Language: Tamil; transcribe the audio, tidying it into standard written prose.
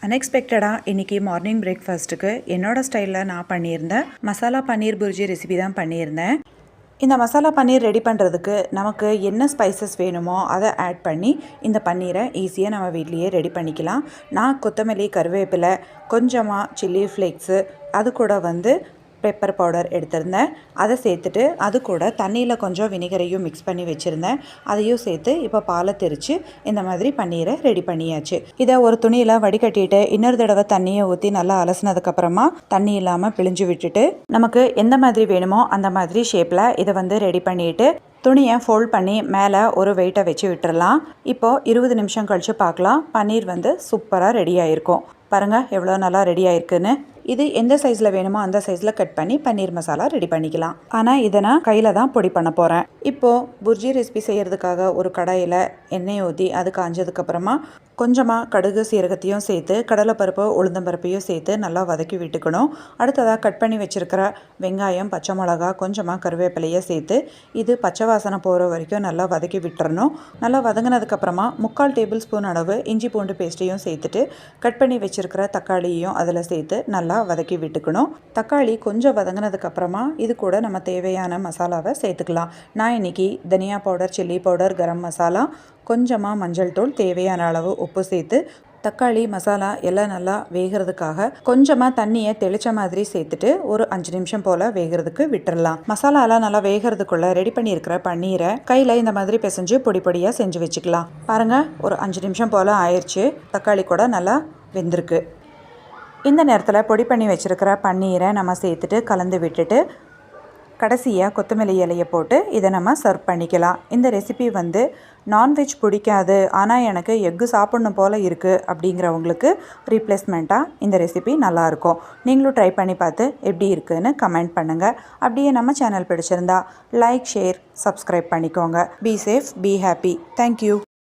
அன்எக்ஸ்பெக்டடாக இன்றைக்கி மார்னிங் பிரேக்ஃபாஸ்ட்டுக்கு என்னோடய ஸ்டைலில் நான் பண்ணியிருந்தேன் மசாலா பன்னீர் புர்ஜி ரெசிபி தான் பண்ணியிருந்தேன். இந்த மசாலா பன்னீர் ரெடி பண்ணுறதுக்கு நமக்கு என்ன ஸ்பைசஸ் வேணுமோ அதை ஆட் பண்ணி இந்த பன்னீரை ஈஸியாக நம்ம வீட்லேயே ரெடி பண்ணிக்கலாம். நான் கொத்தமல்லி, கருவேப்பிலை, கொஞ்சமாக சில்லி ஃப்ளேக்ஸு, அது கூட பெப்பர் பவுடர் எடுத்திருந்தேன். அதை சேர்த்துட்டு அது கூட தண்ணியில் கொஞ்சம் வினிகரையும் மிக்ஸ் பண்ணி வச்சுருந்தேன். அதையும் சேர்த்து இப்போ பாலை திரித்து இந்த மாதிரி பன்னீரை ரெடி பண்ணியாச்சு. இதை ஒரு துணியில் வடிகட்டிட்டு இன்னொரு தடவை தண்ணியை ஊற்றி நல்லா அலசினதுக்கப்புறமா தண்ணி இல்லாமல் பிழிஞ்சு விட்டுட்டு நமக்கு எந்த மாதிரி வேணுமோ அந்த மாதிரி ஷேப்பில் இதை ரெடி பண்ணிவிட்டு துணியை ஃபோல்ட் பண்ணி மேலே ஒரு வெயிட்டை வச்சு விட்டுறலாம். இப்போது 20 நிமிஷம் கழித்து பார்க்கலாம். பன்னீர் சூப்பராக ரெடி ஆகிருக்கும். பாருங்கள் எவ்வளோ நல்லா ரெடி ஆகிருக்குன்னு. இது எந்த சைஸில் வேணுமோ அந்த சைஸில் கட் பண்ணி பன்னீர் மசாலா ரெடி பண்ணிக்கலாம். ஆனால் இதை நான் கையில் தான் பொடி பண்ண போகிறேன். இப்போது புர்ஜி ரெசிபி செய்கிறதுக்காக ஒரு கடாயில் எண்ணெய் ஊற்றி அது காஞ்சதுக்கப்புறமா கொஞ்சமாக கடுகு, சீரகத்தையும் சேர்த்து கடலைப்பருப்பு, உளுந்தம்பருப்பையும் சேர்த்து நல்லா வதக்கி விட்டுக்கணும். அடுத்ததாக கட் பண்ணி வச்சுருக்கிற வெங்காயம், பச்சை மிளகா, கொஞ்சமாக கருவேப்பிலையை சேர்த்து இது பச்சை வாசனை போகிற வரைக்கும் நல்லா வதக்கி விட்டுறணும். நல்லா வதங்கினதுக்கப்புறமா 3/4 டேபிள் ஸ்பூன் அளவு இஞ்சி பூண்டு பேஸ்ட்டையும் சேர்த்துட்டு கட் பண்ணி வச்சுருக்கிற தக்காளியையும் அதில் சேர்த்து நல்லா வதக்கி விட்டுக்கணும். தக்காளி கொஞ்சம் வதங்கினதுக்கப்புறமா இது கூட நம்ம தேவையான மசாலாவை சேர்த்துக்கலாம். நான் இன்றைக்கி தனியா powder, chilli powder, garam masala, கொஞ்சமாக மஞ்சள் தூள், தேவையான அளவு உப்பு சேர்த்து தக்காளி மசாலா எல்லாம் நல்லா வேகிறதுக்காக கொஞ்சமாக தண்ணியை தெளித்த மாதிரி சேர்த்துட்டு ஒரு 5 நிமிஷம் போல் வேகிறதுக்கு விட்டுடலாம். மசாலாலாம் நல்லா வேகிறதுக்குள்ளே ரெடி பண்ணியிருக்கிற பன்னீரை கையில் இந்த மாதிரி பிசைஞ்சு பொடி பொடியாக செஞ்சு வச்சுக்கலாம். பாருங்கள், ஒரு 5 நிமிஷம் போல் ஆயிடுச்சு. தக்காளி கூட நல்லா வெந்திருக்கு. இந்த நேரத்தில் பொடி பண்ணி வச்சுருக்கிற பன்னீரை நம்ம சேர்த்துட்டு கலந்து விட்டுட்டு கடைசியாக கொத்தமல்லி இலையை போட்டு இதை நம்ம சர்வ் பண்ணிக்கலாம். இந்த ரெசிபி நான்வெஜ் பிடிக்காது ஆனால் எனக்கு எக்கு சாப்பிட்ணும் போல் இருக்குது அப்படிங்கிறவங்களுக்கு ரீப்ளேஸ்மெண்ட்டாக இந்த ரெசிபி நல்லாயிருக்கும். நீங்களும் ட்ரை பண்ணி பார்த்து எப்படி இருக்குதுன்னு கமெண்ட் பண்ணுங்கள். அப்படியே நம்ம சேனல் பிடிச்சிருந்தா லைக், ஷேர், சப்ஸ்கிரைப் பண்ணிக்கோங்க. Be safe, be happy. Thank you.